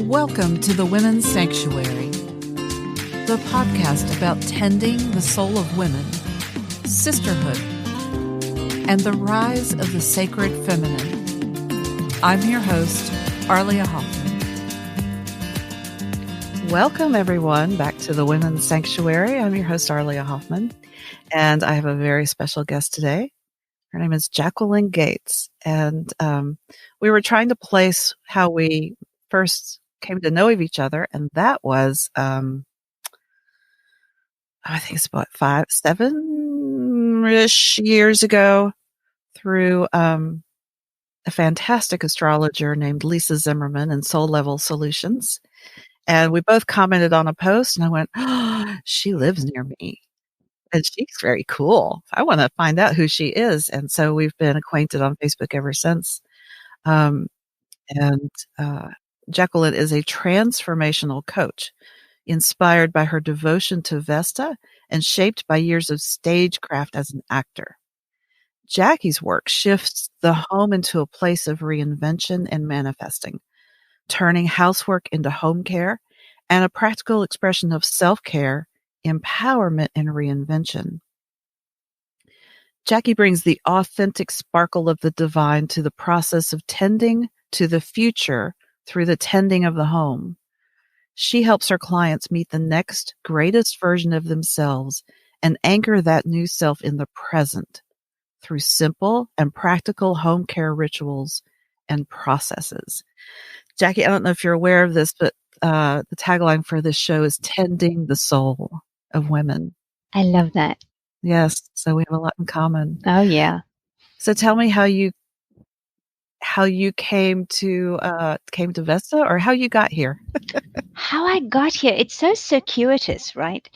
Welcome to the Women's Sanctuary, the podcast about tending the soul of women, sisterhood, and the rise of the sacred feminine. I'm your host, Arlia Hoffman. Welcome, everyone, back to the Women's Sanctuary. I'm your host, Arlia Hoffman, and I have a very special guest today. Her name is Jacqueline Gates, and we were trying to place how we first came to know of each other, and that was, I think it's about 7-ish years ago through a fantastic astrologer named Lisa Zimmerman in Soul Level Solutions. And we both commented on a post, and I went, oh, she lives near me. And she's very cool. I want to find out who she is. And so we've been acquainted on Facebook ever since. Jacqueline is a transformational coach, inspired by her devotion to Vesta and shaped by years of stagecraft as an actor. Jacqui's work shifts the home into a place of reinvention and manifesting, turning housework into home care and a practical expression of self-care, empowerment, and reinvention. Jacqui brings the authentic sparkle of the divine to the process of tending to the future through the tending of the home. She helps her clients meet the next greatest version of themselves and anchor that new self in the present through simple and practical home care rituals and processes. Jacqui, I don't know if you're aware of this, but the tagline for this show is Tending the Soul of Women. I love that. Yes, so we have a lot in common. Oh, yeah. So tell me how you came to Vesta, or how you got here. How I got here, it's so circuitous, right?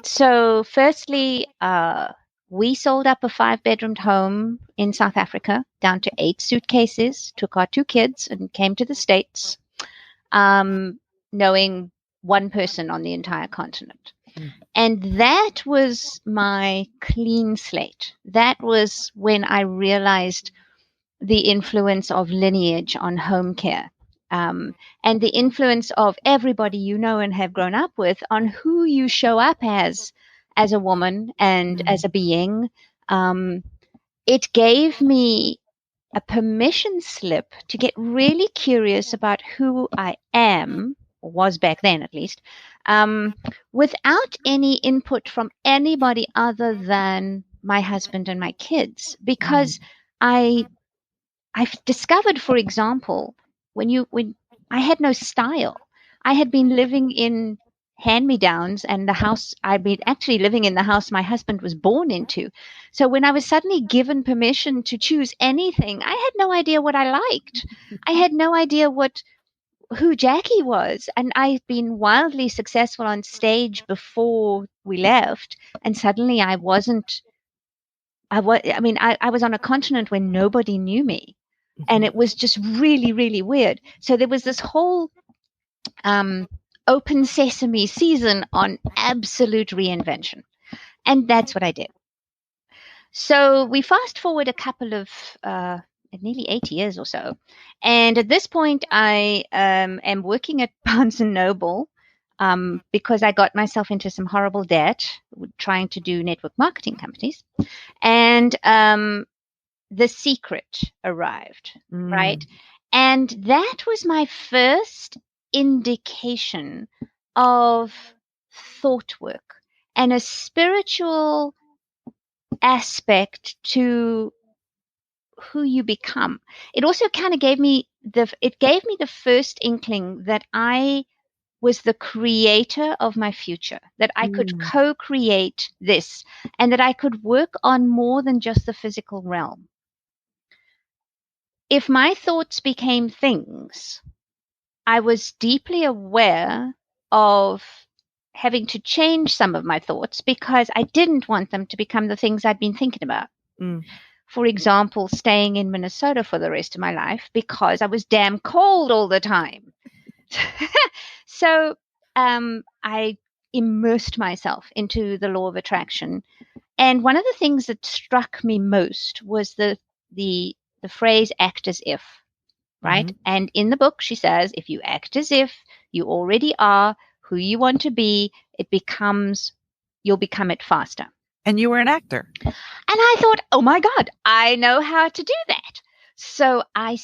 So firstly, we sold up a 5-bedroomed home in South Africa down to 8 suitcases, took our 2 kids and came to the States, knowing one person on the entire continent. And that was my clean slate. That was when I realized the influence of lineage on home care, and the influence of everybody you know and have grown up with on who you show up as a woman and as a being. It gave me a permission slip to get really curious about who I am, or was back then at least, without any input from anybody other than my husband and my kids, because I've discovered, for example, when I had no style, I had been living in hand-me-downs, and I'd been actually living in the house my husband was born into. So when I was suddenly given permission to choose anything, I had no idea what I liked. I had no idea who Jacqui was, and I'd been wildly successful on stage before we left, and suddenly I was on a continent where nobody knew me. And it was just really, really weird. So there was this whole open sesame season on absolute reinvention. And that's what I did. So we fast forward a couple of nearly 8 years or so. And at this point, I am working at Barnes & Noble because I got myself into some horrible debt trying to do network marketing companies. And The Secret arrived, right? And that was my first indication of thought work and a spiritual aspect to who you become. It also kind of gave me the first inkling that I was the creator of my future, that I could co-create this, and that I could work on more than just the physical realm. If my thoughts became things, I was deeply aware of having to change some of my thoughts because I didn't want them to become the things I'd been thinking about. For example, staying in Minnesota for the rest of my life because I was damn cold all the time. So I immersed myself into the law of attraction. And one of the things that struck me most was the phrase act as if. right? And in the book, she says, if you act as if you already are who you want to be, you'll become it faster. And you were an actor. And I thought, oh my God, I know how to do that. So I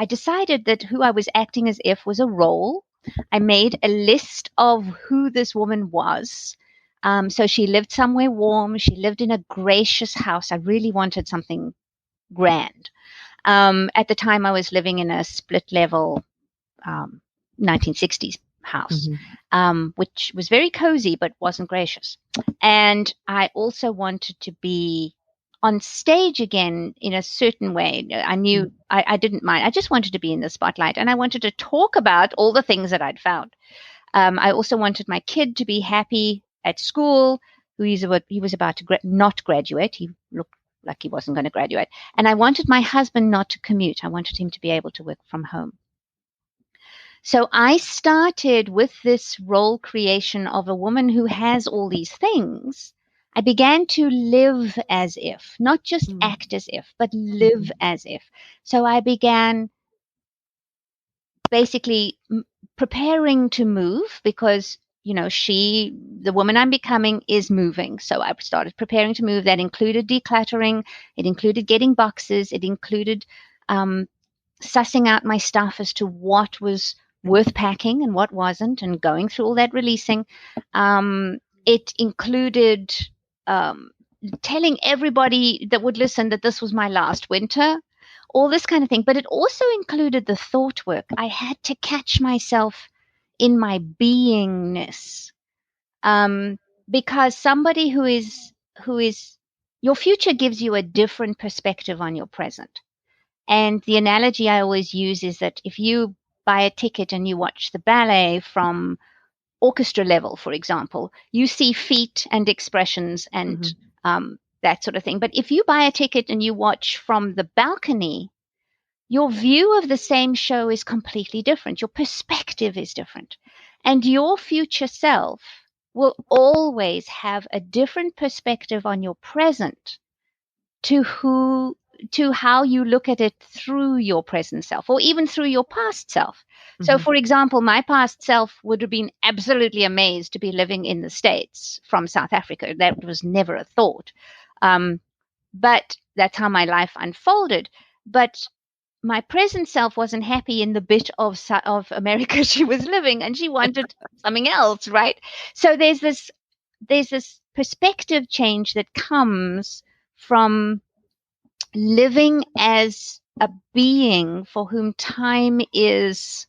decided that who I was acting as if was a role. I made a list of who this woman was. So she lived somewhere warm. She lived in a gracious house. I really wanted something grand. At the time, I was living in a split level 1960s house, which was very cozy but wasn't gracious. And I also wanted to be on stage again in a certain way. I knew I didn't mind. I just wanted to be in the spotlight, and I wanted to talk about all the things that I'd found. I also wanted my kid to be happy at school. He was about to not graduate. He looked like he wasn't going to graduate. And I wanted my husband not to commute. I wanted him to be able to work from home. So I started with this role creation of a woman who has all these things. I began to live as if, not just act as if, but live as if. So I began basically preparing to move because, the woman I'm becoming is moving. So I started preparing to move. That included decluttering. It included getting boxes. It included sussing out my stuff as to what was worth packing and what wasn't, and going through all that releasing. It included telling everybody that would listen that this was my last winter, all this kind of thing. But it also included the thought work. I had to catch myself in my beingness, because somebody who is your future gives you a different perspective on your present. And the analogy I always use is that if you buy a ticket and you watch the ballet from orchestra level, for example, you see feet and expressions and that sort of thing. But if you buy a ticket and you watch from the balcony, your view of the same show is completely different. Your perspective is different. And your future self will always have a different perspective on your present to how you look at it through your present self, or even through your past self. So, for example, my past self would have been absolutely amazed to be living in the States from South Africa. That was never a thought. But that's how my life unfolded. But my present self wasn't happy in the bit of America she was living, and she wanted something else, right? So there's this perspective change that comes from living as a being for whom time is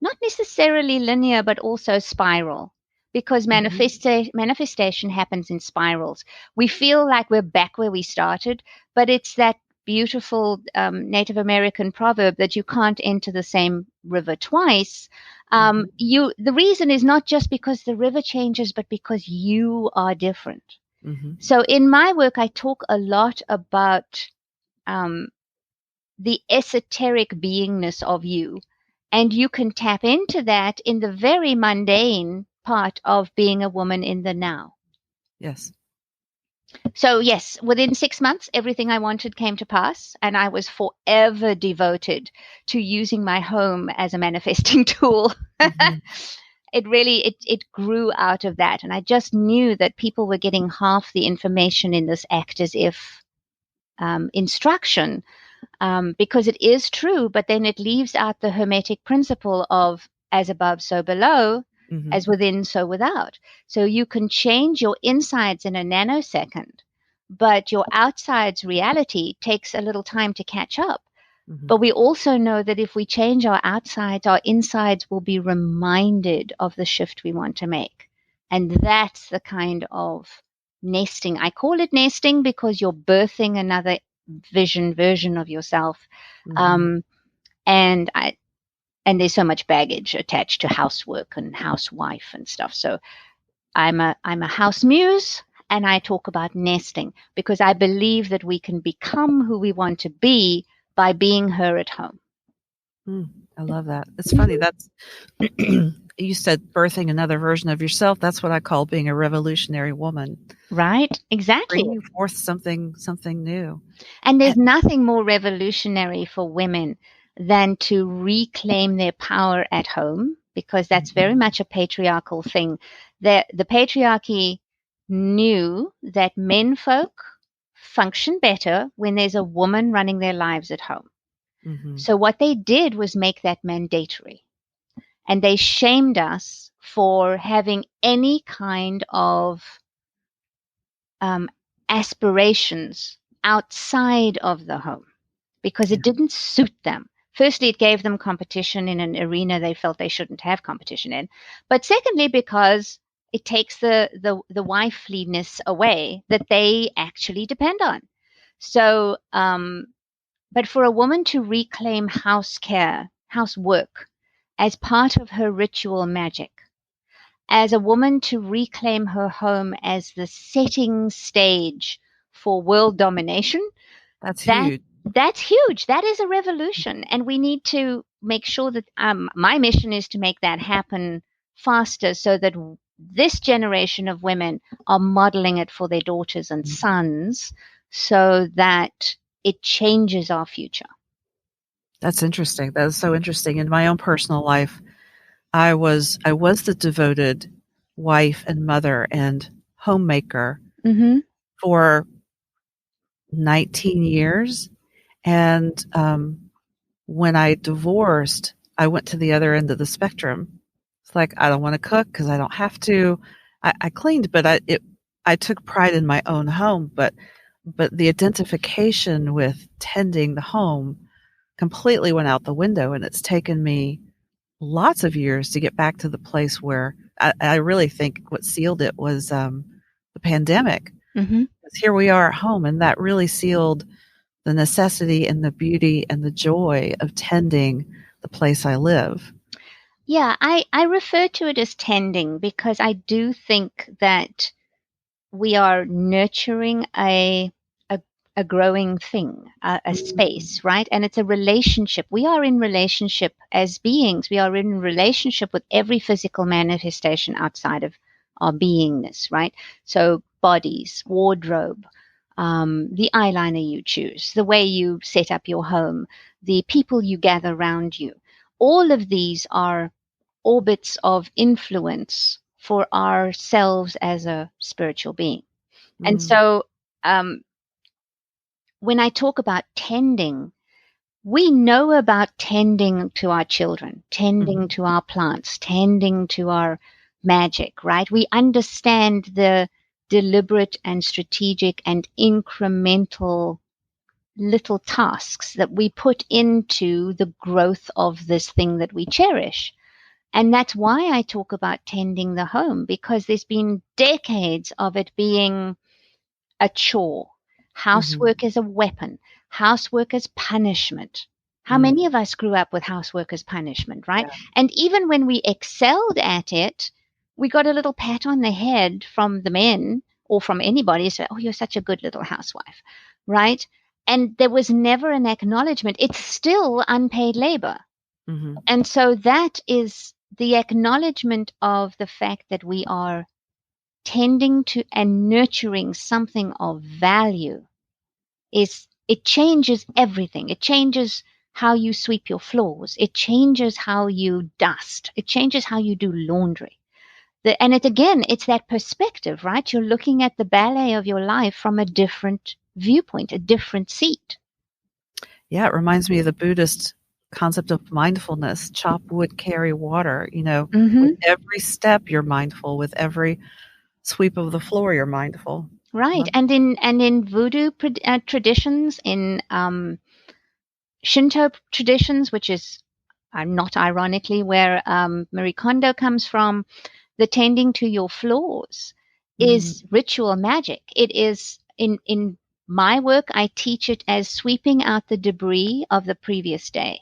not necessarily linear, but also spiral, because manifestation happens in spirals. We feel like we're back where we started, but it's that beautiful Native American proverb that you can't enter the same river twice. The reason is not just because the river changes, but because you are different. So in my work, I talk a lot about the esoteric beingness of you. And you can tap into that in the very mundane part of being a woman in the now. Yes. So yes, within 6 months, everything I wanted came to pass. And I was forever devoted to using my home as a manifesting tool. It grew out of that. And I just knew that people were getting half the information in this act as if instruction, because it is true, but then it leaves out the Hermetic principle of as above, so below, as within, so without. So you can change your insides in a nanosecond, but your outside's reality takes a little time to catch up. But we also know that if we change our outsides, our insides will be reminded of the shift we want to make. And that's the kind of nesting. I call it nesting because you're birthing another version of yourself. And there's so much baggage attached to housework and housewife and stuff. So I'm a house muse, and I talk about nesting because I believe that we can become who we want to be by being her at home. I love that. It's funny. That's you said birthing another version of yourself. That's what I call being a revolutionary woman, Right? Exactly. bringing forth something new. And there's And, nothing more revolutionary for women than to reclaim their power at home, because that's very much a patriarchal thing. The patriarchy knew that menfolk function better when there's a woman running their lives at home. Mhm. So what they did was make that mandatory. And they shamed us for having any kind of um, aspirations outside of the home because Yeah. it didn't suit them. Firstly, it gave them competition in an arena they felt they shouldn't have competition in. But secondly, because it takes the wifeliness away that they actually depend on. So, but for a woman to reclaim house care, housework, as part of her ritual magic, as a woman to reclaim her home as the setting stage for world domination, That's that huge. that's huge. That is a revolution, and we need to make sure that my mission is to make that happen faster, so that this generation of women are modeling it for their daughters and sons, so that it changes our future. That's interesting. That is so interesting. In my own personal life, I was the devoted wife and mother and homemaker Mm-hmm. for 19 years. And when I divorced, I went to the other end of the spectrum. It's like, I don't want to cook because I don't have to. I cleaned, but I took pride in my own home. But the identification with tending the home completely went out the window. And it's taken me lots of years to get back to the place where I really think what sealed it was the pandemic. Mm-hmm. 'Cause here we are at home, and that really sealed the necessity and the beauty and the joy of tending the place I live. Yeah, I refer to it as tending because I do think that we are nurturing a, a growing thing, a space, right? And it's a relationship. We are in relationship as beings. We are in relationship with every physical manifestation outside of our beingness, right? So bodies, wardrobe, the eyeliner you choose, the way you set up your home, the people you gather around you. All of these are orbits of influence for ourselves as a spiritual being. And Mm, so um, when I talk about tending, we know about tending to our children, tending mhm, to our plants, tending to our magic, right? We understand the deliberate and strategic and incremental little tasks that we put into the growth of this thing that we cherish. And that's why I talk about tending the home, because there's been decades of it being a chore. mhm, Housework is a weapon. Housework is punishment. How mm, many of us grew up with housework as punishment, right? yeah, And even when we excelled at it, we got a little pat on the head from the men or from anybody. So, oh, you're such a good little housewife, right? And there was never an acknowledgement. It's still unpaid labor. mhm, And so that is the acknowledgement of the fact that we are tending to and nurturing something of value. Is it changes everything. It changes how you sweep your floors. It changes how you dust. It changes how you do laundry. And it again, it's that perspective, right? You're looking at the ballet of your life from a different viewpoint, a different seat. yeah. It reminds me of the Buddhist concept of mindfulness. Chop wood, carry water. With Mm-hmm. every step, you're mindful. With every sweep of the floor, you're mindful. Right. Love. And in voodoo traditions, in Shinto traditions, which is not ironically where Marie Kondo comes from, the tending to your floors Mm, is ritual magic. It is in my work, I teach it as sweeping out the debris of the previous day.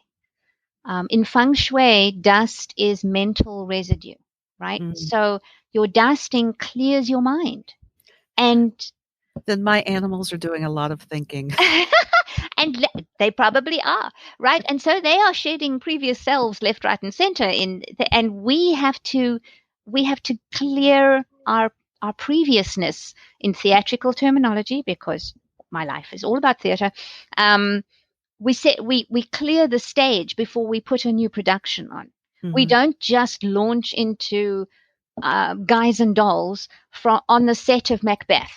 In feng shui, dust is mental residue, right? mm. So your dusting clears your mind. And Then my animals are doing a lot of thinking. And they probably are, right? And so they are shedding previous selves left, right, and center. And we have to clear our previousness in theatrical terminology, because my life is all about theater. We clear the stage before we put a new production on. We don't just launch into guys and dolls on the set of Macbeth.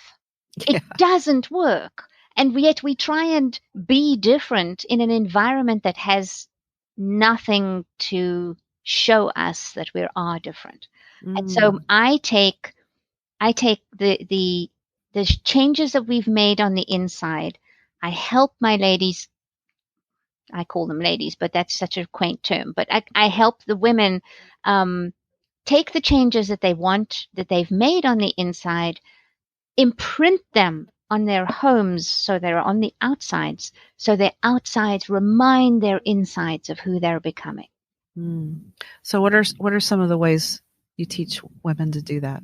It doesn't work. And yet we try and be different in an environment that has nothing to show us that we are different. And so I take the changes that we've made on the inside. I help my ladies. I call them ladies, but that's such a quaint term. But I help the women take the changes that they want, that they've made on the inside, imprint them on their homes so they're on the outsides, so their outsides remind their insides of who they're becoming. So what are some of the ways you teach women to do that?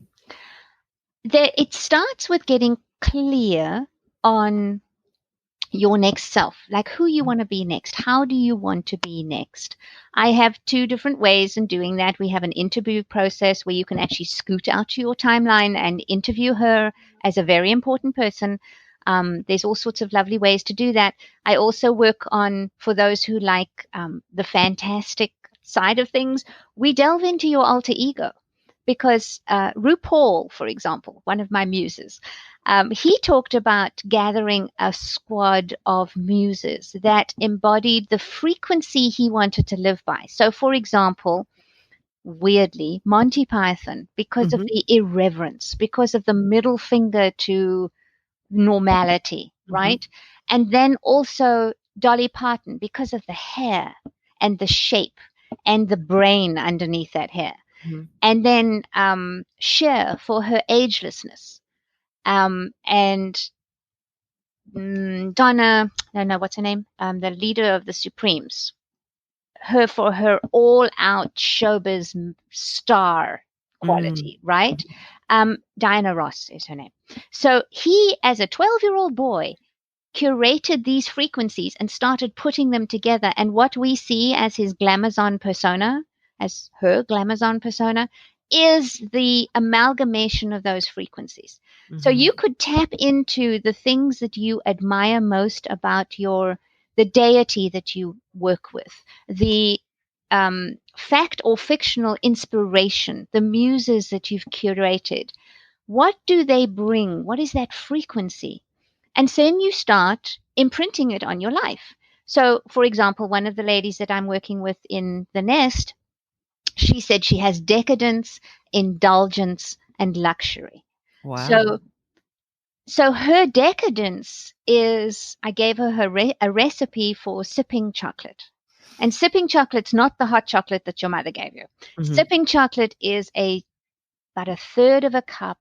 It starts with getting clear on your next self, like who you want to be next. How do you want to be next? I have two different ways in doing that. We have an interview process where you can actually scoot out to your timeline and interview her as a very important person. There's all sorts of lovely ways to do that. I also work on, for those who like the fantastic side of things, we delve into your alter ego. Because RuPaul, for example, one of my muses, he talked about gathering a squad of muses that embodied the frequency he wanted to live by. So, for example, weirdly, Monty Python, because of the irreverence, because of the middle finger to normality, right? And then also Dolly Parton, because of the hair and the shape and the brain underneath that hair. And then Cher for her agelessness. And Donna, no, what's her name? The leader of the Supremes. Her for her all-out showbiz star quality, right? Diana Ross is her name. So he, as a 12-year-old boy, curated these frequencies and started putting them together. And what we see as his glamazon persona, as her glamazon persona, is the amalgamation of those frequencies. So you could tap into the things that you admire most about the deity that you work with, the fact or fictional inspiration, the muses that you've curated. What do they bring? What is that frequency? And then you start imprinting it on your life. So, for example, one of the ladies that I'm working with in the nest, she said she has decadence, indulgence, and luxury. Wow. So her decadence is, I gave her a recipe for sipping chocolate. And sipping chocolate's not the hot chocolate that your mother gave you. Sipping chocolate is about a third of a cup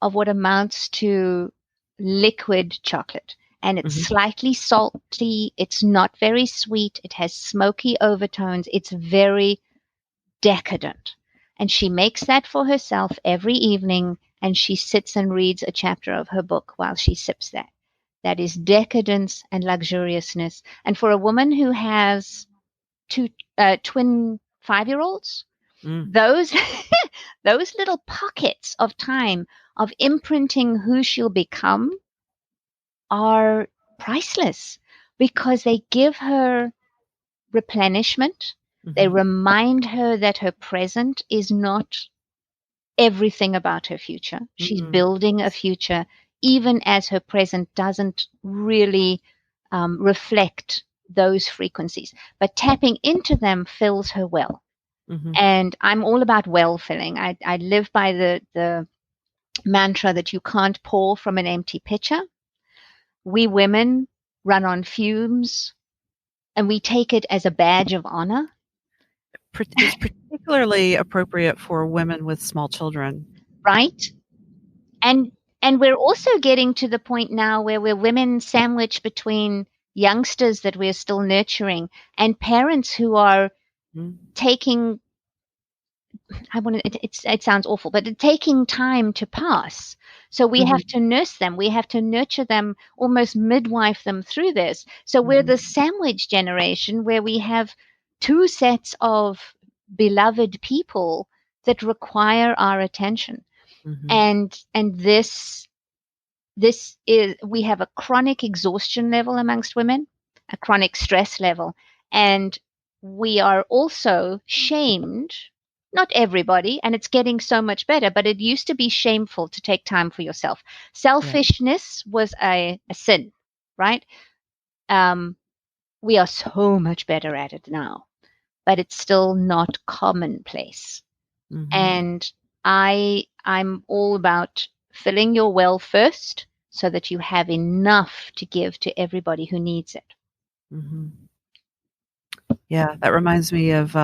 of what amounts to liquid chocolate. And it's slightly salty. It's not very sweet. It has smoky overtones. It's very decadent. And she makes that for herself every evening, and she sits and reads a chapter of her book while she sips that. That is decadence and luxuriousness. And for a woman who has two twin 5-year-olds, those those little pockets of time of imprinting who she'll become are priceless, because they give her replenishment. They remind her that her present is not everything about her future. She's building a future, even as her present doesn't really reflect those frequencies. But tapping into them fills her well. And I'm all about well filling. I live by the mantra that you can't pour from an empty pitcher. We women run on fumes, and we take it as a badge of honor. It's particularly appropriate for women with small children. Right. And we're also getting to the point now where we're women sandwiched between youngsters that we're still nurturing and parents who are taking it sounds awful, but taking time to pass. So we have to nurse them. We have to nurture them, almost midwife them through this. So we're the sandwich generation where we have two sets of beloved people that require our attention. And this is, we have a chronic exhaustion level amongst women, a chronic stress level, and we are also shamed. Not everybody, and it's getting so much better, but it used to be shameful to take time for yourself. Selfishness was a sin, right? We are so much better at it now, but it's still not commonplace. And I'm all about filling your well first so that you have enough to give to everybody who needs it. Yeah, that reminds me of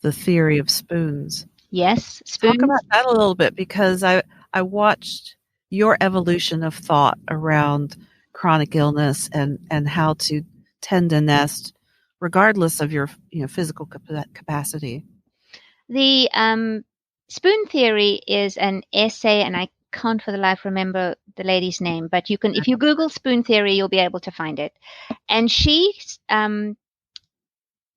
the theory of spoons. Yes, spoons. Talk about that a little bit, because I watched your evolution of thought around chronic illness and how to tend a nest regardless of your physical capacity. The spoon theory is an essay, and I can't for the life remember the lady's name, but you can, if you Google spoon theory, you'll be able to find it. And she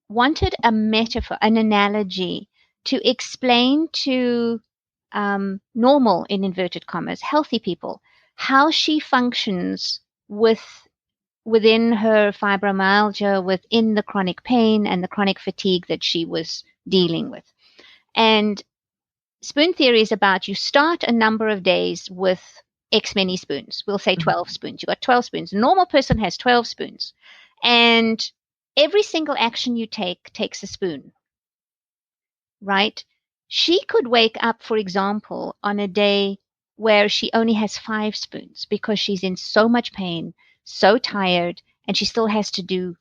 wanted a metaphor, an analogy to explain to normal, in inverted commas, healthy people, how she functions within her fibromyalgia, within the chronic pain and the chronic fatigue that she was dealing with. And spoon theory is about, you start a number of days with X many spoons. We'll say 12 spoons. You've got 12 spoons. A normal person has 12 spoons. And every single action you take takes a spoon, right? She could wake up, for example, on a day where she only has 5 spoons because she's in so much pain, so tired, and she still has to do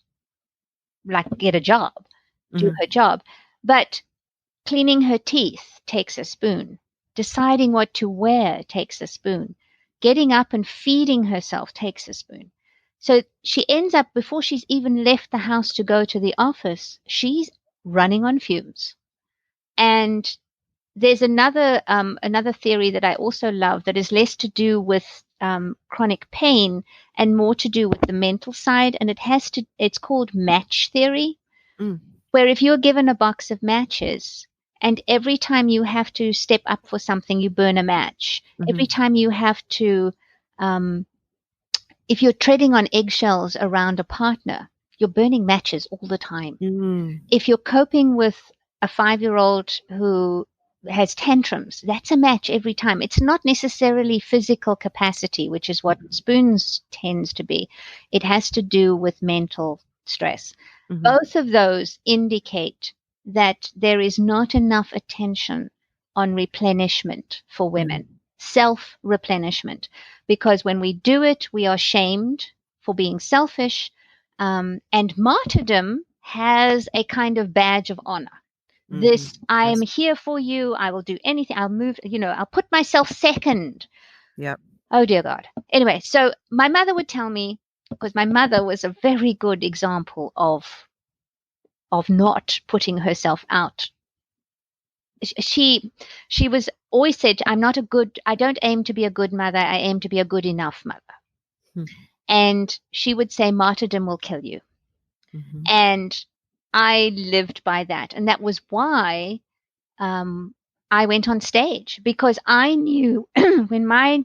her job. But cleaning her teeth takes a spoon. Deciding what to wear takes a spoon. Getting up and feeding herself takes a spoon. So she ends up, before she's even left the house to go to the office, she's running on fumes. And there's another theory that I also love that is less to do with chronic pain and more to do with the mental side. And it's called match theory, where if you're given a box of matches, and every time you have to step up for something, you burn a match. Every time you have to, if you're treading on eggshells around a partner, you're burning matches all the time. If you're coping with a 5-year-old who has tantrums, that's a match every time. It's not necessarily physical capacity, which is what spoons tends to be. It has to do with mental stress. Both of those indicate that there is not enough attention on replenishment for women, self-replenishment, because when we do it, we are shamed for being selfish, and martyrdom has a kind of badge of honor. I am here for you. I will do anything. I'll move, I'll put myself second. Yep. Oh, dear God. Anyway, so my mother would tell me, because my mother was a very good example of not putting herself out. She was always said, I don't aim to be a good mother. I aim to be a good enough mother. And she would say, martyrdom will kill you. And I lived by that. And that was why I went on stage, because I knew when my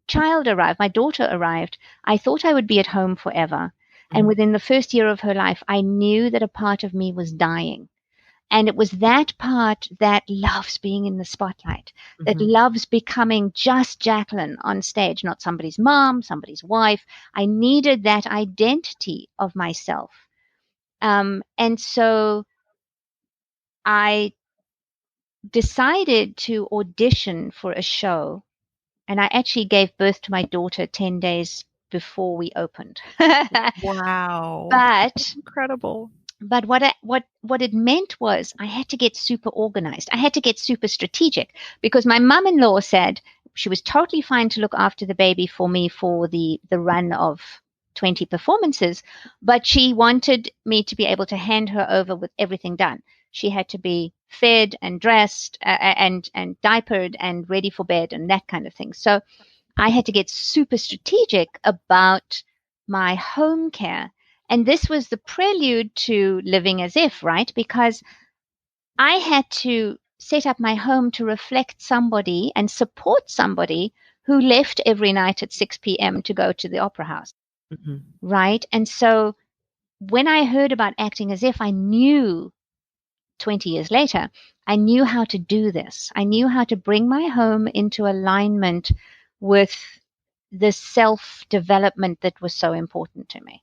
child arrived, my daughter arrived, I thought I would be at home forever. And within the first year of her life, I knew that a part of me was dying. And it was that part that loves being in the spotlight, that loves becoming just Jacqueline on stage, not somebody's mom, somebody's wife. I needed that identity of myself. And so I decided to audition for a show. And I actually gave birth to my daughter 10 days before we opened. Wow. But incredible. But what it meant was I had to get super organized. I had to get super strategic, because my mom-in-law said she was totally fine to look after the baby for me for the run of 20 performances, but she wanted me to be able to hand her over with everything done. She had to be fed and dressed and diapered and ready for bed and that kind of thing. So I had to get super strategic about my home care. And this was the prelude to living as if, right? Because I had to set up my home to reflect somebody and support somebody who left every night at 6 p.m. to go to the opera house, right? And so when I heard about acting as if, I knew 20 years later, I knew how to do this. I knew how to bring my home into alignment with the self-development that was so important to me.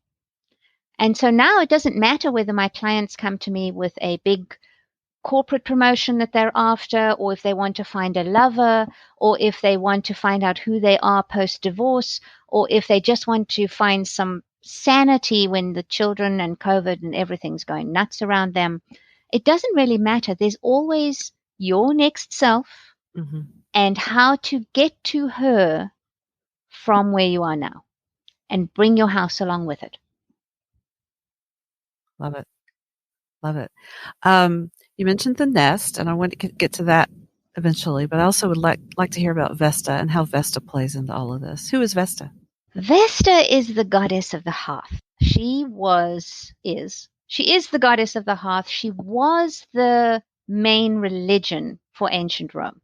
And so now it doesn't matter whether my clients come to me with a big corporate promotion that they're after, or if they want to find a lover, or if they want to find out who they are post-divorce, or if they just want to find some sanity when the children and COVID and everything's going nuts around them. It doesn't really matter. There's always your next self and how to get to her from where you are now and bring your house along with it. Love it. Love it. You mentioned the nest, and I want to get to that eventually, but I also would like to hear about Vesta and how Vesta plays into all of this. Who is Vesta? Vesta is the goddess of the hearth. She is the goddess of the hearth. She was the main religion for ancient Rome.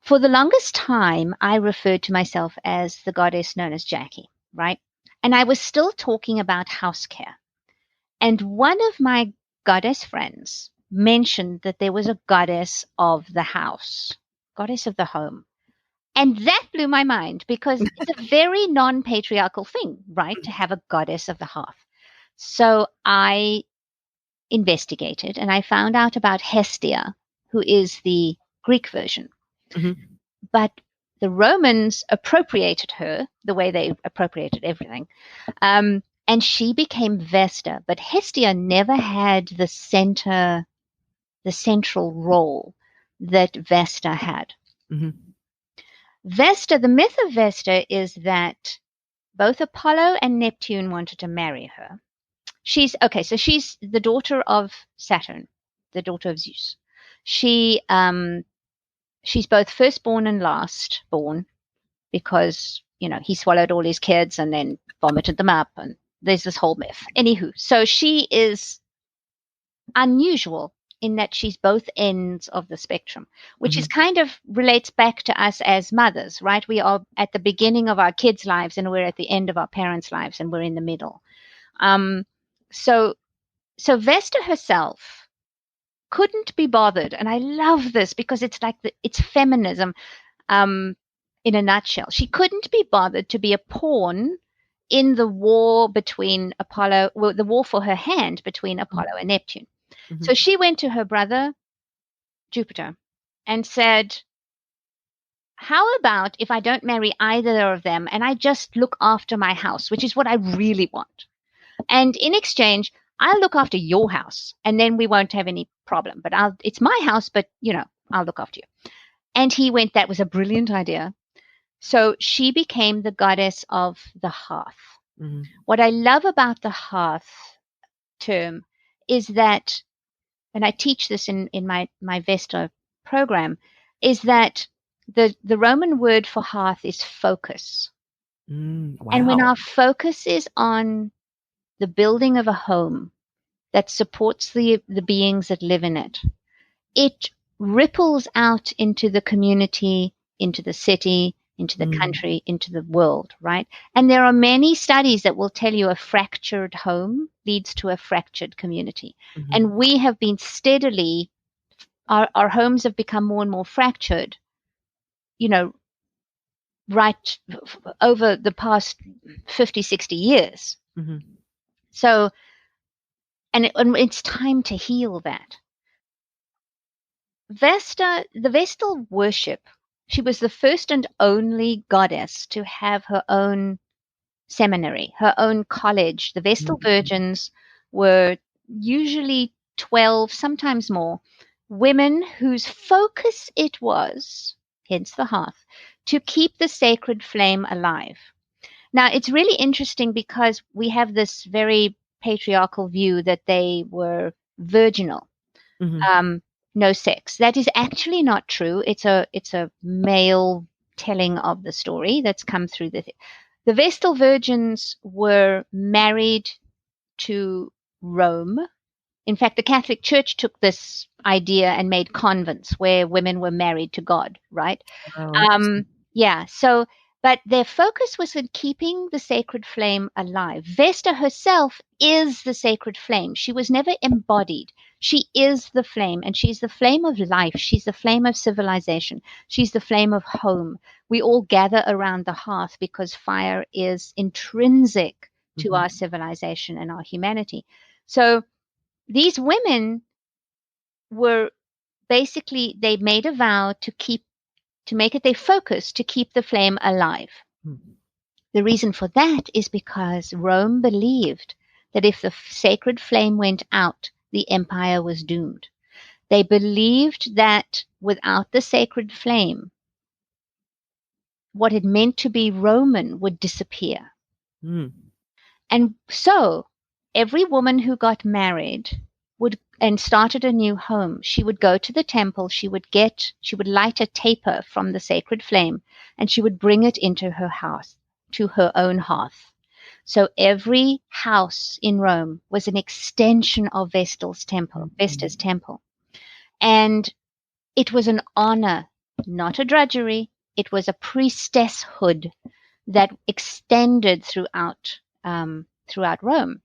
For the longest time, I referred to myself as the goddess known as Jacqui, right? And I was still talking about house care. And one of my goddess friends mentioned that there was a goddess of the house, goddess of the home. And that blew my mind because it's a very non-patriarchal thing, right? To have a goddess of the hearth. So I investigated and I found out about Hestia, who is the Greek version. But the Romans appropriated her the way they appropriated everything. And she became Vesta, but Hestia never had the central role that Vesta had. Vesta, the myth of Vesta is that both Apollo and Neptune wanted to marry her. She's the daughter of Saturn, the daughter of Zeus. She's both firstborn and lastborn because, he swallowed all his kids and then vomited them up, and there's this whole myth. Anywho, so she is unusual in that she's both ends of the spectrum, which is kind of relates back to us as mothers, right? We are at the beginning of our kids' lives and we're at the end of our parents' lives and we're in the middle. So Vesta herself couldn't be bothered. And I love this because it's like it's feminism in a nutshell. She couldn't be bothered to be a pawn in the war between the war for her hand between Apollo and Neptune. So she went to her brother, Jupiter, and said, how about if I don't marry either of them and I just look after my house, which is what I really want. And in exchange, I'll look after your house and then we won't have any problem. But it's my house, but, I'll look after you. And he went, that was a brilliant idea. So she became the goddess of the hearth. What I love about the hearth term is that, and I teach this in my Vesta program, is that the Roman word for hearth is focus. Wow. And when our focus is on the building of a home that supports the beings that live in it, it ripples out into the community, into the city, into the country, into the world, right? And there are many studies that will tell you a fractured home leads to a fractured community. And we have been steadily, our homes have become more and more fractured, right over the past 50, 60 years. So, and it's time to heal that. Vesta, the Vestal worship, she was the first and only goddess to have her own seminary, her own college. The Vestal virgins were usually 12, sometimes more, women whose focus it was, hence the hearth, to keep the sacred flame alive. Now, it's really interesting because we have this very patriarchal view that they were virginal. Mm-hmm. No sex. That is actually not true. It's a male telling of the story that's come through the Vestal virgins were married to Rome. In fact, the Catholic Church took this idea and made convents where women were married to God, right? Oh, interesting. Yeah. So, but their focus was in keeping the sacred flame alive. Vesta herself is the sacred flame. She was never embodied. She is the flame, and she's the flame of life. She's the flame of civilization. She's the flame of home. We all gather around the hearth because fire is intrinsic to our civilization and our humanity. So these women were basically, they made a vow to make it their focus to keep the flame alive. Mm-hmm. The reason for that is because Rome believed that if the sacred flame went out, the empire was doomed. They believed that without the sacred flame, what it meant to be Roman would disappear. Mm. And so every woman who got married would and started a new home, she would go to the temple, she would light a taper from the sacred flame, and she would bring it into her house, to her own hearth. So every house in Rome was an extension of Vesta's temple. And it was an honor, not a drudgery. It was a priestesshood that extended throughout Rome.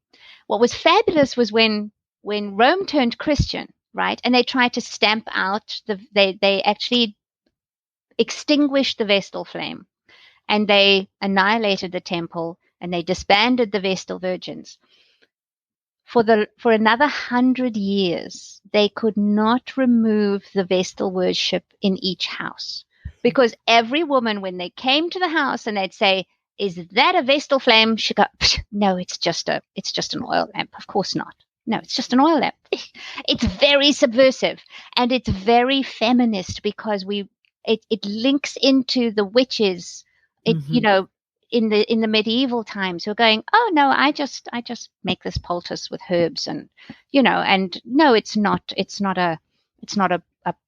What was fabulous was when Rome turned Christian, right, and they tried to stamp out they actually extinguished the Vestal flame, and they annihilated the temple, and they disbanded the Vestal virgins. For another 100 years, they could not remove the Vestal worship in each house, because every woman, when they came to the house and they'd say, "Is that a Vestal flame?" She'd go, "No, it's just an oil lamp." Of course not. No, it's just an oil lamp. It's very subversive, and it's very feminist, because it links into the witches. In the medieval times, who are going, "Oh no, I just make this poultice with herbs," and and no, it's not a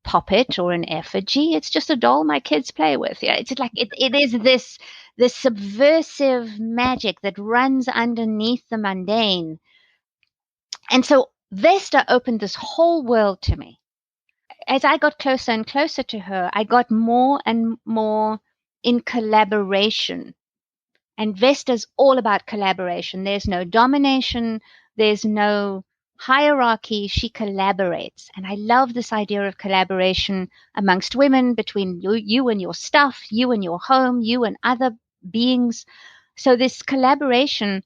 puppet or an effigy. It's just a doll my kids play with. Yeah, it's like it is this subversive magic that runs underneath the mundane. And so Vesta opened this whole world to me. As I got closer and closer to her, I got more and more in collaboration. And Vesta's all about collaboration. There's no domination. There's no hierarchy. She collaborates. And I love this idea of collaboration amongst women, between you and your stuff, you and your home, you and other beings. So this collaboration,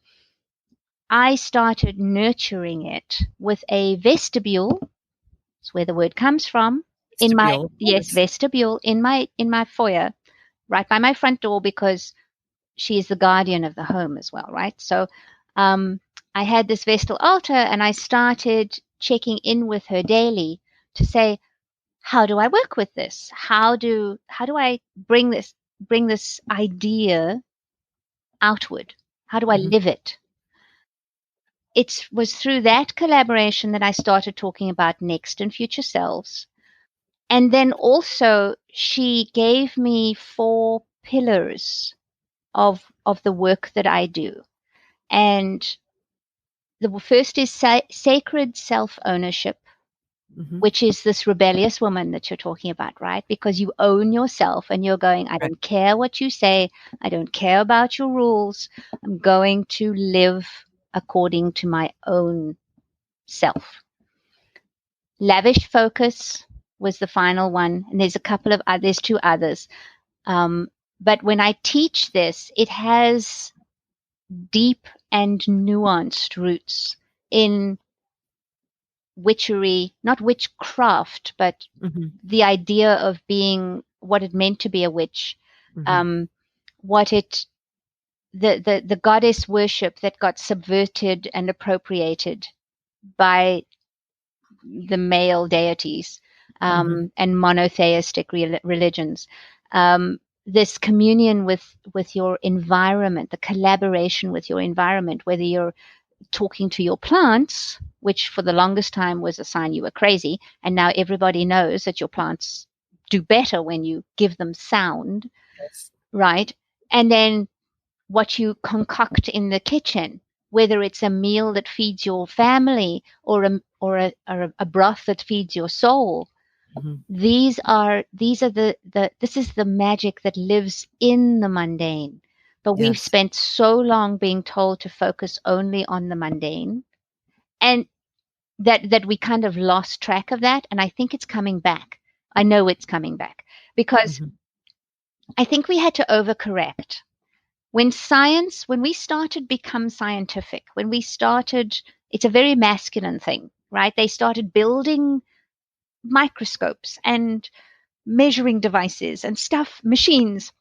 I started nurturing it with a vestibule. That's where the word comes from. Vestibule. Vestibule in my foyer, right by my front door, because she is the guardian of the home as well, right? So I had this Vestal altar, and I started checking in with her daily to say, how do I work with this? How do I bring this idea outward? How do I live it? It was through that collaboration that I started talking about next and future selves. And then also she gave me 4 pillars of the work that I do. And the first is sacred self-ownership, which is this rebellious woman that you're talking about, right? Because you own yourself, and you're going, I don't care what you say. I don't care about your rules. I'm going to live according to my own self. Lavish focus was the final one. And there's 2 others. But when I teach this, it has deep and nuanced roots in witchery, not witchcraft, but the idea of being what it meant to be a witch, the goddess worship that got subverted and appropriated by the male deities, and monotheistic religions. This communion with your environment, the collaboration with your environment, whether you're talking to your plants, which for the longest time was a sign you were crazy. And now everybody knows that your plants do better when you give them sound, Yes. right? And then what you concoct in the kitchen, whether it's a meal that feeds your family or a broth that feeds your soul. Mhm. These are this is the magic that lives in the mundane. But we've Yes. spent so long being told to focus only on the mundane, and that we kind of lost track of that. And I think it's coming back. I know it's coming back because Mhm. I think we had to overcorrect. When we started become scientific, when we started, it's a very masculine thing, right? They started building microscopes and measuring devices and stuff, machines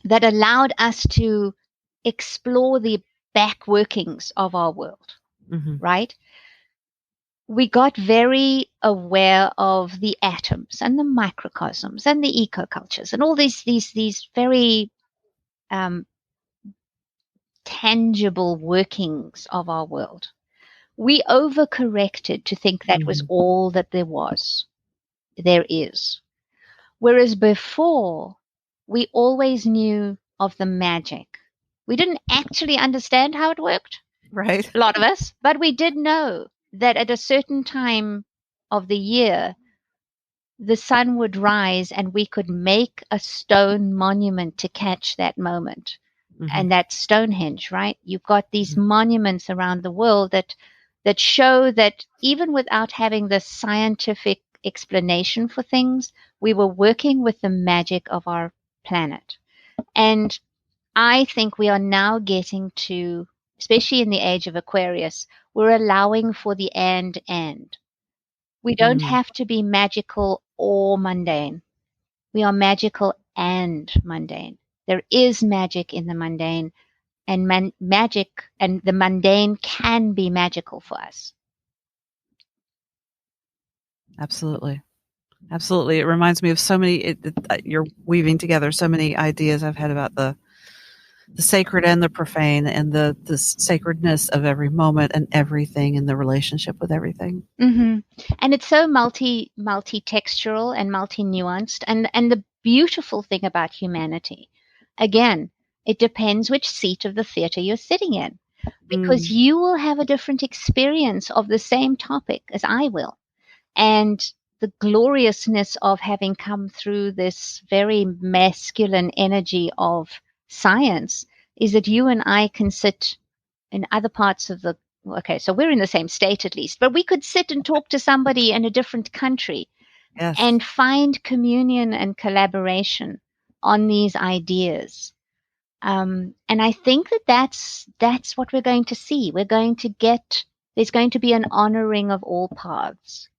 that allowed us to explore the back workings of our world, Mhm. right? We got very aware of the atoms and the microcosms and the ecocultures and all these very um, tangible workings of our world. We overcorrected to think that was Mhm. all that there is. Whereas before, we always knew of the magic. We didn't actually understand how it worked, Right. a lot of us, but we did know that at a certain time of the year, the sun would rise and we could make a stone monument to catch that moment. Mhm. And that's Stonehenge, right? You've got these Mhm. monuments around the world that show that even without having the scientific explanation for things, we were working with the magic of our planet. And I think we are now getting to, especially in the age of Aquarius, we're allowing for the and. We don't Mm. have to be magical or mundane. We are magical and mundane. There is magic in the mundane, and magic and the mundane can be magical for us. Absolutely. Absolutely. It reminds me of so many, you're weaving together so many ideas I've had about the sacred and the profane and the sacredness of every moment and everything in the relationship with everything. Mm-hmm. And it's so multi-textural and multi-nuanced. And the beautiful thing about humanity, again, it depends which seat of the theater you're sitting in, because Mm. you will have a different experience of the same topic as I will. And the gloriousness of having come through this very masculine energy of science is that you and I can sit in other parts of the, okay, so we're in the same state at least, but we could sit and talk to somebody in a different country Yes. and find communion and collaboration on these ideas. And I think that's what we're going to see. There's going to be an honoring of all paths.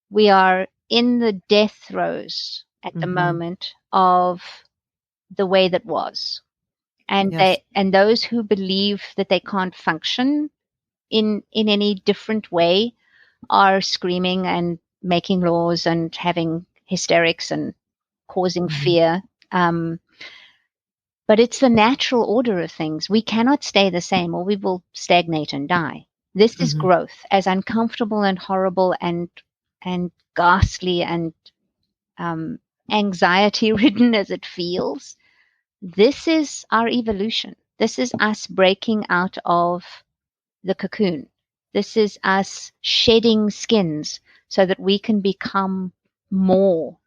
We are in the death throes at the Mm-hmm. moment of the way that was. Yes. And those who believe that they can't function in any different way are screaming and making laws and having hysterics and causing Mm-hmm. fear. But it's the natural order of things. We cannot stay the same or we will stagnate and die. This is Mm-hmm. growth, as uncomfortable and horrible and ghastly and um, anxiety ridden as it feels. This is our evolution. This is us breaking out of the cocoon. This is us shedding skins so that we can become more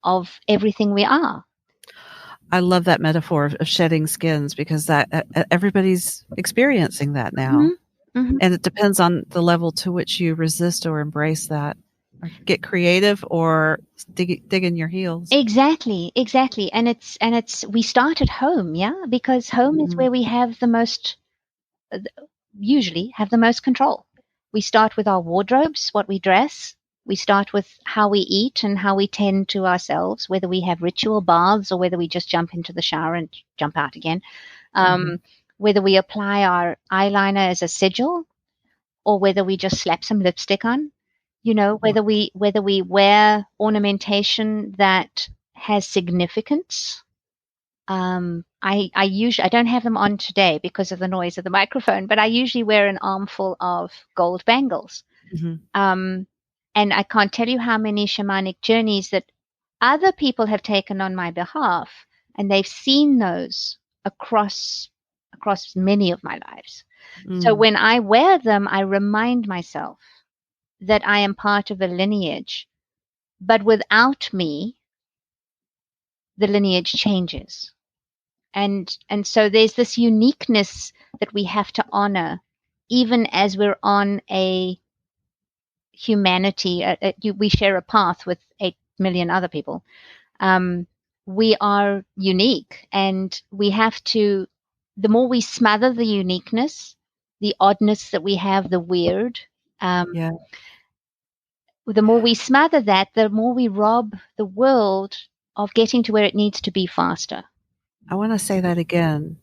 of everything we are. I love that metaphor of shedding skins because that everybody's experiencing that now. Mm-hmm. Mm-hmm. And it depends on the level to which you resist or embrace that or get creative or dig in your heels. Exactly, exactly. And it's we start at home, yeah, because home is Mm-hmm. where we have the most usually have the most control. We start with our wardrobes, what we dress. We start with how we eat and how we tend to ourselves, whether we have ritual baths or whether we just jump into the shower and jump out again. Mm-hmm. Um, whether we apply our eyeliner as a sigil or whether we just slap some lipstick on. You know, whether we wear ornamentation that has significance. I don't have them on today because of the noise of the microphone, but I usually wear an armful of gold bangles. And I can't tell you how many shamanic journeys that other people have taken on my behalf, and they've seen those across many of my lives. So when I wear them, I remind myself that I am part of a lineage, but without me, the lineage changes. And so there's this uniqueness that we have to honor, even as we're on a humanity. We share a path with 8 million other people. We are unique, and we have to, the more we smother the uniqueness, the oddness that we have, the weird, the more we smother that, the more we rob the world of getting to where it needs to be faster. I want to say that again.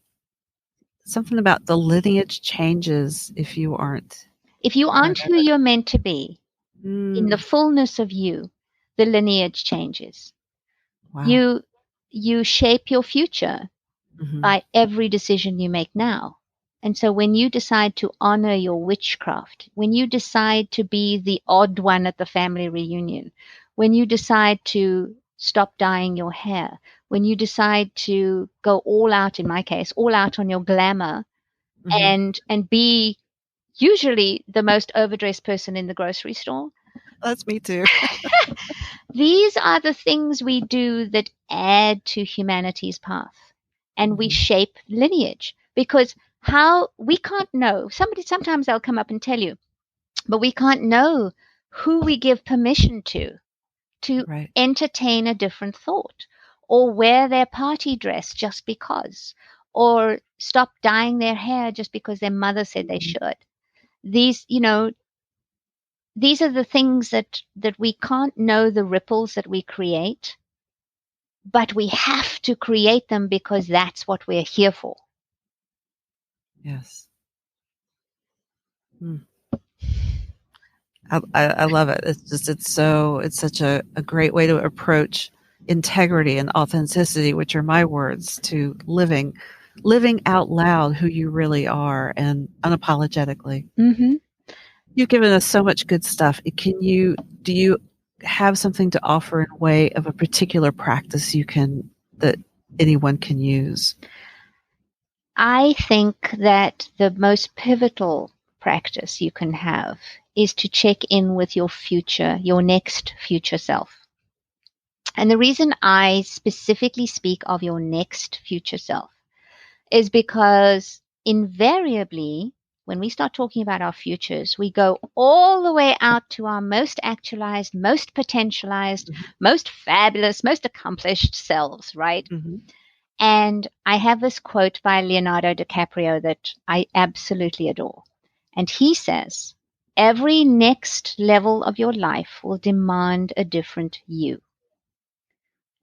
Something about the lineage changes if you aren't. If you aren't who you're meant to be, in the fullness of you, the lineage changes. Wow. You shape your future by every decision you make now. And so when you decide to honor your witchcraft, when you decide to be the odd one at the family reunion, when you decide to stop dyeing your hair, when you decide to go all out, in my case, all out on your glamour, and be usually the most overdressed person in the grocery store. That's me too. These are the things we do that add to humanity's path, and we shape lineage, because how we can't know. Sometimes they'll come up and tell you, but we can't know who we give permission to entertain a different thought, or wear their party dress just because, or stop dyeing their hair just because their mother said they should. These are the things that we can't know, the ripples that we create, but we have to create them because that's what we're here for. Yes. I love it. It's such a great way to approach integrity and authenticity, which are my words, to living out loud who you really are, and unapologetically. You've given us so much good stuff. Do you have something to offer in way of a particular practice that anyone can use? I think that the most pivotal practice you can have is to check in with your next future self. And the reason I specifically speak of your next future self is because invariably, when we start talking about our futures, we go all the way out to our most actualized, most potentialized, most fabulous, most accomplished selves, right? And I have this quote by Leonardo DiCaprio that I absolutely adore. And he says, every next level of your life will demand a different you.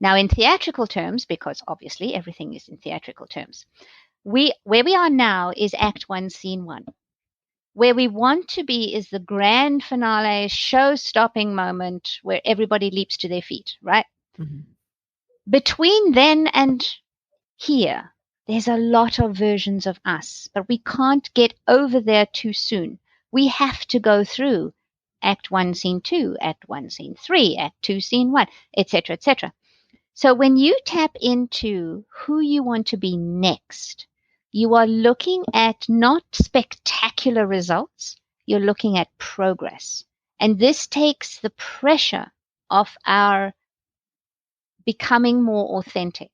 Now, in theatrical terms, because obviously everything is in theatrical terms, where we are now is Act 1, Scene 1. Where we want to be is the grand finale, show-stopping moment where everybody leaps to their feet, right? Between then and here, there's a lot of versions of us, but we can't get over there too soon. We have to go through Act 1, Scene 2, Act 1, Scene 3, Act 2, Scene 1, etc., etc. So when you tap into who you want to be next, you are looking at not spectacular results, you're looking at progress. And this takes the pressure off our becoming more authentic,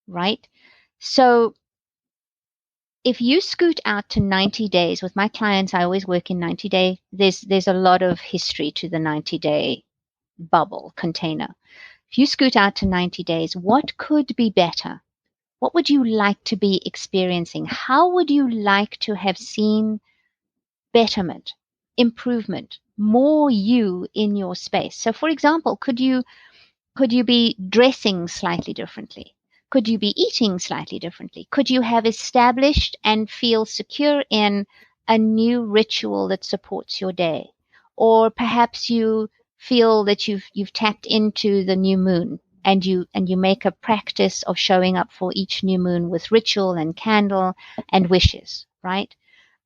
right? So if you scoot out to 90 days with my clients, I always work in 90-day. There's a lot of history to the 90-day bubble container. If you scoot out to 90 days, what could be better? What would you like to be experiencing? How would you like to have seen betterment, improvement, more you in your space? So, for example, could you be dressing slightly differently? Could you be eating slightly differently? Could you have established and feel secure in a new ritual that supports your day? Or perhaps you feel that you've tapped into the new moon and you make a practice of showing up for each new moon with ritual and candle and wishes, right?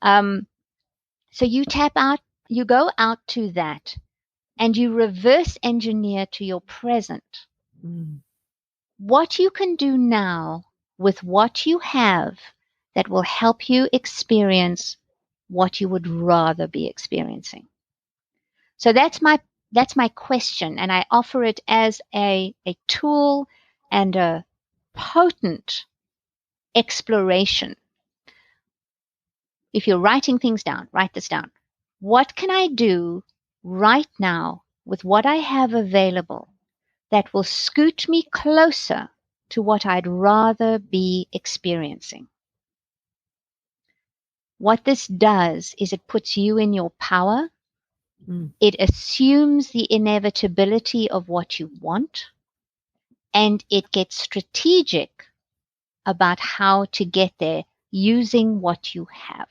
So you tap out, you go out to that, and you reverse engineer to your present Mm. what you can do now with what you have that will help you experience what you would rather be experiencing. So that's my question, and I offer it as a tool and a potent exploration. If you're writing things down, write this down. What can I do right now with what I have available that will scoot me closer to what I'd rather be experiencing? What this does is it puts you in your power. It assumes the inevitability of what you want, and it gets strategic about how to get there using what you have.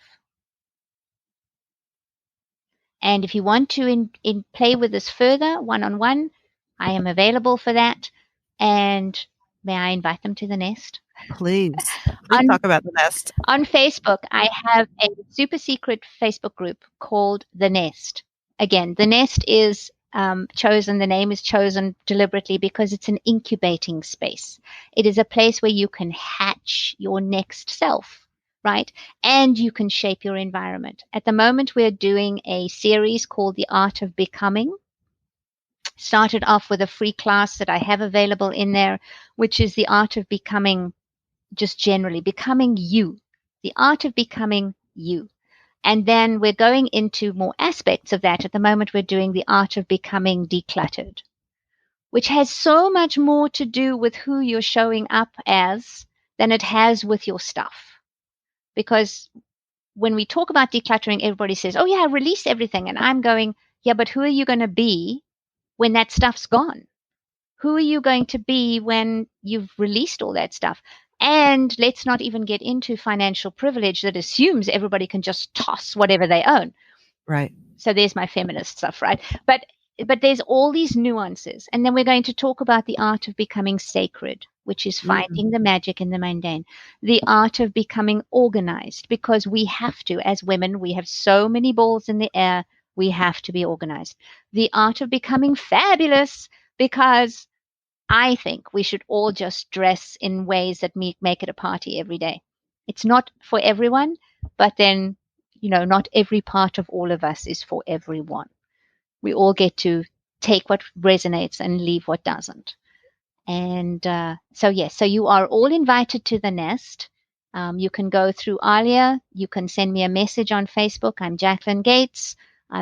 And if you want to play with this further, one-on-one, I am available for that. And may I invite them to the nest? Please On talk about the nest. On Facebook, I have a super secret Facebook group called The Nest. Again, The Nest is chosen, the name is chosen deliberately because it's an incubating space. It is a place where you can hatch your next self, right? And you can shape your environment. At the moment, we're doing a series called The Art of Becoming. Started off with a free class that I have available in there, which is the art of becoming, just generally becoming you, the art of becoming you. And then we're going into more aspects of that. At the moment, we're doing the art of becoming decluttered, which has so much more to do with who you're showing up as than it has with your stuff. Because when we talk about decluttering, everybody says, oh yeah, release everything. And I'm going, yeah, but who are you going to be when that stuff's gone? Who are you going to be when you've released all that stuff? And let's not even get into financial privilege that assumes everybody can just toss whatever they own. Right. So there's my feminist stuff, right? But there's all these nuances. And then we're going to talk about the art of becoming sacred, which is finding the magic in the mundane. The art of becoming organized, because we have to, as women, we have so many balls in the air. We have to be organized. The art of becoming fabulous, because I think we should all just dress in ways that make it a party every day. It's not for everyone, but then, not every part of all of us is for everyone. We all get to take what resonates and leave what doesn't. And so you are all invited to the nest. You can go through Arlia. You can send me a message on Facebook. I'm Jacqueline Gates.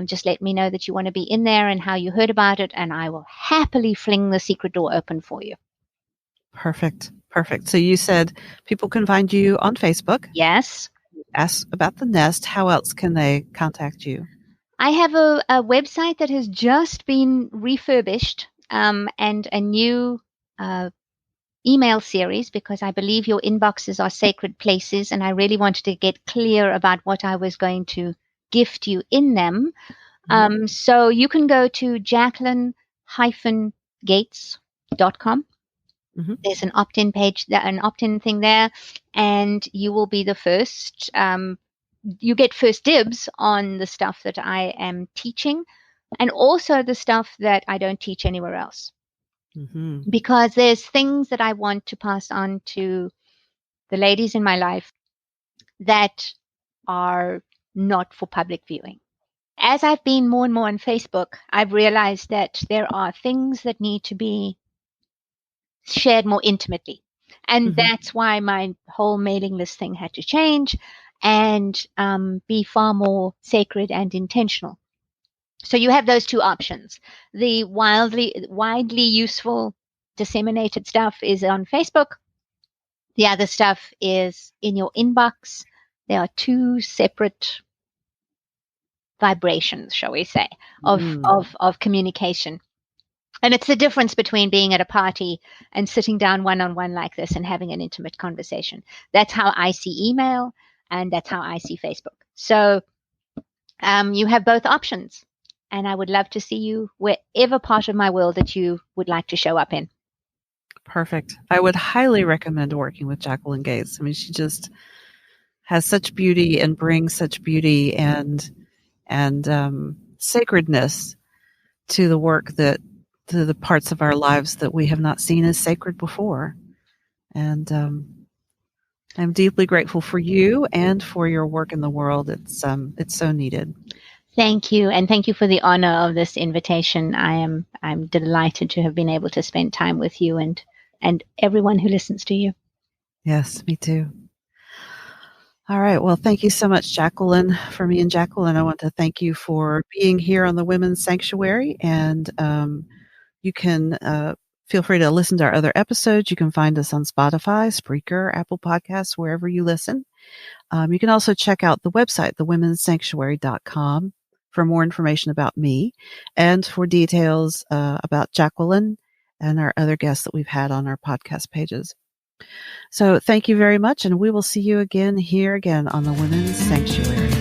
Just let me know that you want to be in there and how you heard about it, and I will happily fling the secret door open for you. Perfect. So you said people can find you on Facebook. Yes. Ask about the nest. How else can they contact you? I have a website that has just been refurbished, and a new email series, because I believe your inboxes are sacred places, and I really wanted to get clear about what I was going to gift you in them. So you can go to Jacqueline-Gates.com. There's an opt-in page, an opt-in thing there, and you will be the first. You get first dibs on the stuff that I am teaching, and also the stuff that I don't teach anywhere else. Because there's things that I want to pass on to the ladies in my life that are not for public viewing. As I've been more and more on Facebook, I've realized that there are things that need to be shared more intimately. And that's why my whole mailing list thing had to change and be far more sacred and intentional. So you have those two options. The widely useful disseminated stuff is on Facebook. The other stuff is in your inbox. There are two separate vibrations, shall we say, of communication. And it's the difference between being at a party and sitting down one-on-one like this and having an intimate conversation. That's how I see email, and that's how I see Facebook. So you have both options. And I would love to see you wherever part of my world that you would like to show up in. Perfect. I would highly recommend working with Jacqueline Gates. I mean, she just has such beauty and brings such beauty and sacredness to the work to the parts of our lives that we have not seen as sacred before. And I'm deeply grateful for you and for your work in the world. It's so needed. Thank you, and thank you for the honor of this invitation. I'm delighted to have been able to spend time with you and everyone who listens to you. Yes, me too. All right. Well, thank you so much, Jacqueline. For me and Jacqueline, I want to thank you for being here on the Women's Sanctuary. And you can feel free to listen to our other episodes. You can find us on Spotify, Spreaker, Apple Podcasts, wherever you listen. You can also check out the website, thewomenssanctuary.com, for more information about me and for details about Jacqueline and our other guests that we've had on our podcast pages. So thank you very much, and we will see you again here again on the Women's Sanctuary.